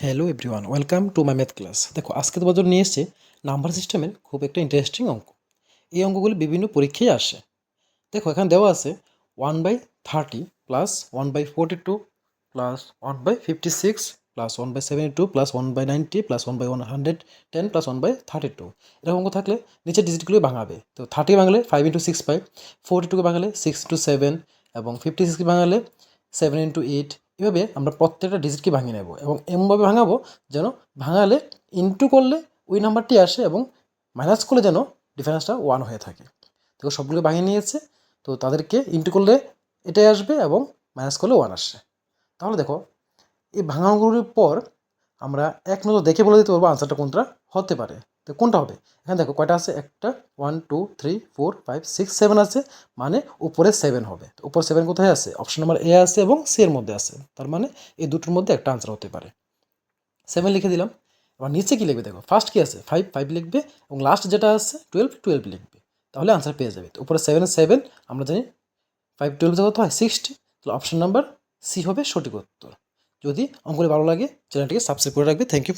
Hello everyone, welcome to my math class. দেখো, আজকে তোমাদের জন্য নিয়ে এসেছে নাম্বার সিস্টেমের খুব একটা ইন্টারেস্টিং অঙ্ক। এই অঙ্কগুলি বিভিন্ন পরীক্ষায় আসে। দেখো, এখানে দেওয়া আছে 1/30 plus 1/42 plus 1/56 plus 1/72 plus 1/90 plus 1/110 plus 1/32। এরকম অঙ্ক থাকলে নিচের ডিজিটগুলি ভাঙাবে। তো 30 ভাঙলে 5 × 6 পাই, 42কে ভাঙালে 6 × 7 এবং 56কে ভাঙালে 7 × 8। এভাবে আমরা প্রত্যেকটা ডিজিটকে ভাঙিয়ে নেব এবং এমনভাবে ভাঙাবো যেন ভাঙালে ইনটু করলে ওই নাম্বারটি আসে এবং মাইনাস করলে যেন ডিফারেন্সটা 1 হয়ে থাকে। দেখো, সবগুলো ভাঙিয়ে নিয়েছে, তো তাদেরকে ইনটু করলে এটাই আসবে এবং মাইনাস করলে 1 আসে। তাহলে দেখো, এই ভাঙাগুলোর পর আমরা এক নজর দেখে বলে দিতে পারবো আনসারটা কোনটা হতে পারে। তো কোনটা হবে? এখানে দেখো কয়টা আছে, একটা 1 2 3 4 5 6 7 আছে, মানে উপরে 7 হবে। তো উপরে 7 কোথায় আছে? অপশন নাম্বার এ আছে এবং সি এর মধ্যে আছে। তার মানে এই দুটোর মধ্যে একটা আনসার হতে পারে। 7 লিখে দিলাম। এবার নিচে কি লিখবে? দেখো, ফার্স্ট কি আছে? 5 5 লিখবে এবং লাস্ট যেটা আছে 12 12 লিখবে, তাহলে আনসার পেয়ে যাবে। তো উপরে 7 7, আমরা জানি 5 12 কত হয়? 60। তাহলে অপশন নাম্বার সি হবে সঠিক উত্তর। যদি অঙ্কগুলি ভালো লাগে চ্যানেলটিকে সাবস্ক্রাইব করে রাখবে। Thank you.